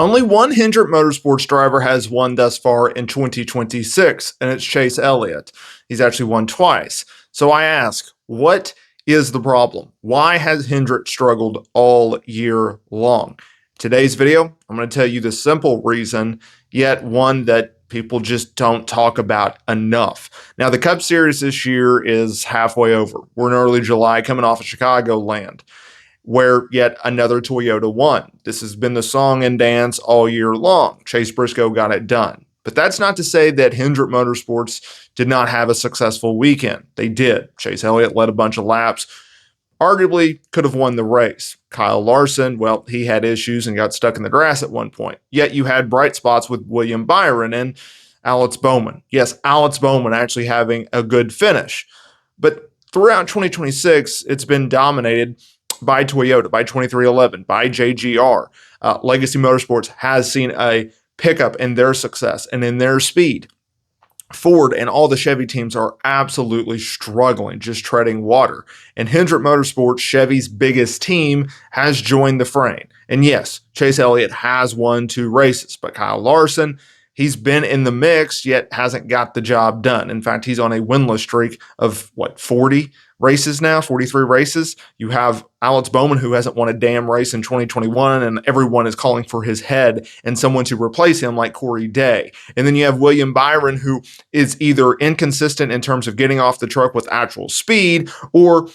Only one Hendrick Motorsports driver has won thus far in 2026, and it's Chase Elliott. He's actually won twice. So I ask, what is the problem? Why has Hendrick struggled all year long? Today's video, I'm going to tell you the simple reason, yet one that people just don't talk about enough. Now, the Cup Series this year is halfway over. We're in early July, coming off of Chicagoland, where yet another Toyota won. This has been the song and dance all year long. Chase Briscoe got it done. But that's not to say that Hendrick Motorsports did not have a successful weekend. They did. Chase Elliott led a bunch of laps. Arguably could have won the race. Kyle Larson, well, he had issues and got stuck in the grass at one point. Yet you had bright spots with William Byron and Alex Bowman. Yes, Alex Bowman actually having a good finish. But throughout 2026, it's been dominated by Toyota, by 2311, by JGR. Legacy Motorsports has seen a pickup in their success and in their speed. Ford and all the Chevy teams are absolutely struggling, just treading water. And Hendrick Motorsports, Chevy's biggest team, has joined the fray. And yes, Chase Elliott has won 2 races, but Kyle Larson, he's been in the mix, yet hasn't got the job done. In fact, he's on a winless streak of, 40 races now, 43 races. You have Alex Bowman, who hasn't won a damn race in 2021, and everyone is calling for his head and someone to replace him like Corey Day. And then you have William Byron, who is either inconsistent in terms of getting off the truck with actual speed, or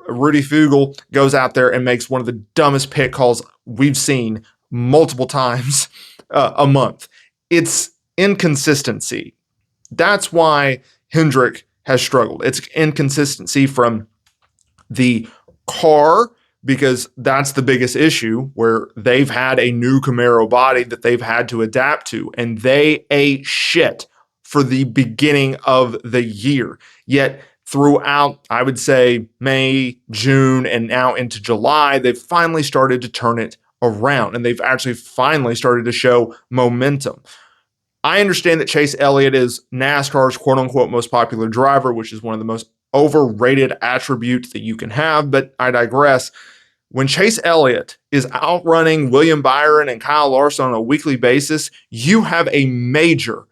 Rudy Fugel goes out there and makes one of the dumbest pit calls we've seen multiple times a month. It's inconsistency. That's why Hendrick has struggled. It's inconsistency from the car, because that's the biggest issue, where they've had a new Camaro body that they've had to adapt to, and they ate shit for the beginning of the year. Yet throughout, I would say, May, June, and now into July, they've finally started to turn it around, and they've actually finally started to show momentum. I understand that Chase Elliott is NASCAR's quote-unquote most popular driver, which is one of the most overrated attributes that you can have, but I digress. When Chase Elliott is outrunning William Byron and Kyle Larson on a weekly basis, you have a major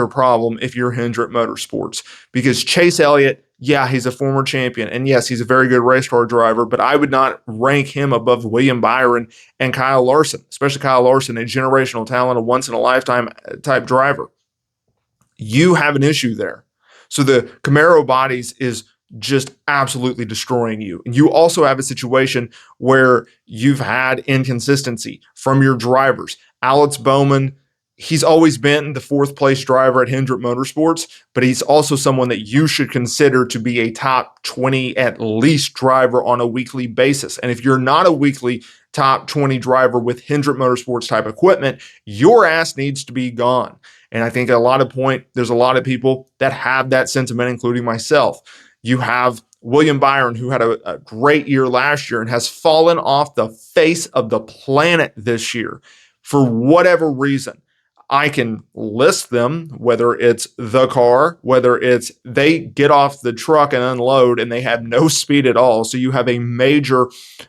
problem if you're Hendrick Motorsports, because Chase Elliott, yeah, he's a former champion, and yes, he's a very good race car driver, but I would not rank him above William Byron and Kyle Larson, especially Kyle Larson, a generational talent, a once-in-a-lifetime type driver. You have an issue there. So the Camaro bodies is just absolutely destroying you. And you also have a situation where you've had inconsistency from your drivers. Alex Bowman, he's always been the 4th place driver at Hendrick Motorsports, but he's also someone that you should consider to be a top 20 at least driver on a weekly basis. And if you're not a weekly top 20 driver with Hendrick Motorsports type equipment, your ass needs to be gone. And I think there's a lot of people that have that sentiment, including myself. You have William Byron, who had a great year last year and has fallen off the face of the planet this year for whatever reason. I can list them, whether it's the car, whether it's they get off the truck and unload and they have no speed at all. So you have a major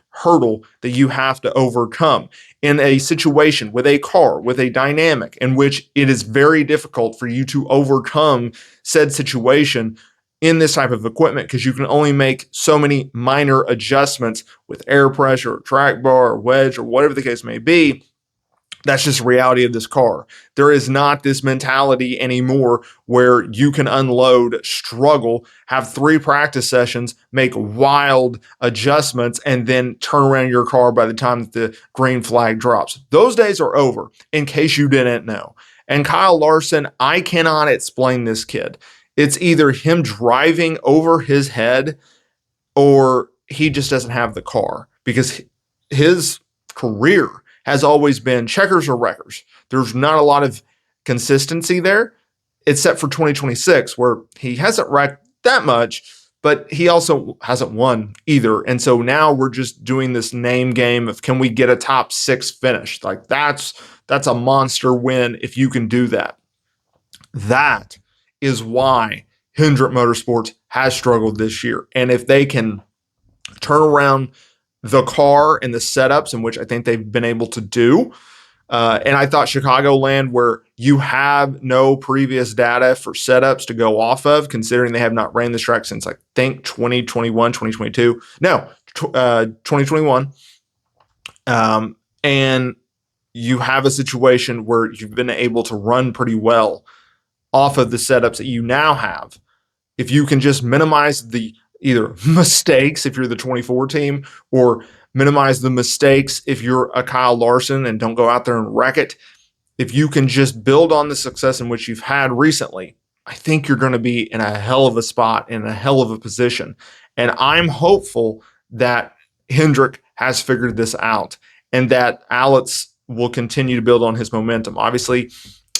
hurdle that you have to overcome in a situation with a car, with a dynamic in which it is very difficult for you to overcome said situation in this type of equipment, because you can only make so many minor adjustments with air pressure, or track bar, or wedge, or whatever the case may be. That's just the reality of this car. There is not this mentality anymore where you can unload, struggle, have 3 practice sessions, make wild adjustments, and then turn around your car by the time that the green flag drops. Those days are over, in case you didn't know. And Kyle Larson, I cannot explain this kid. It's either him driving over his head or he just doesn't have the car, because his career has always been checkers or wreckers. There's not a lot of consistency there, except for 2026, where he hasn't wrecked that much, but he also hasn't won either. And so now we're just doing this name game of, can we get a top 6 finish? Like that's a monster win if you can do that. That is why Hendrick Motorsports has struggled this year. And if they can turn around the car and the setups, in which I think they've been able to do, And I thought Chicagoland, where you have no previous data for setups to go off of, considering they have not ran this track since, I think, 2021, 2022. No, 2021. And you have a situation where you've been able to run pretty well off of the setups that you now have. If you can just minimize the either mistakes if you're the 24 team, or minimize the mistakes if you're a Kyle Larson and don't go out there and wreck it, if you can just build on the success in which you've had recently, I think you're going to be in a hell of a spot, in a hell of a position. And I'm hopeful that Hendrick has figured this out and that Alex will continue to build on his momentum. Obviously,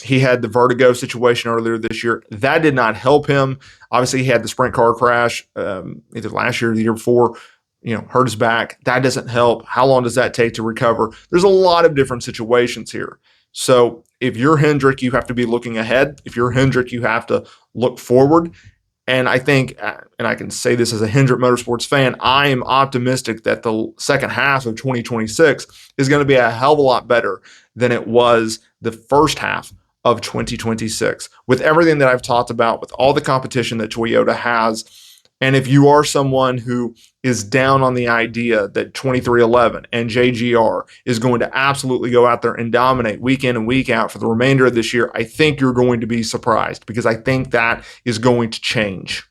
he had the vertigo situation earlier this year. That did not help him. Obviously, he had the sprint car crash either last year or the year before, hurt his back. That doesn't help. How long does that take to recover? There's a lot of different situations here. So if you're Hendrick, you have to be looking ahead. If you're Hendrick, you have to look forward. And I think, and I can say this as a Hendrick Motorsports fan, I am optimistic that the second half of 2026 is going to be a hell of a lot better than it was the first half of 2026. With everything that I've talked about, with all the competition that Toyota has, and if you are someone who is down on the idea that 2311 and JGR is going to absolutely go out there and dominate week in and week out for the remainder of this year, I think you're going to be surprised, because I think that is going to change.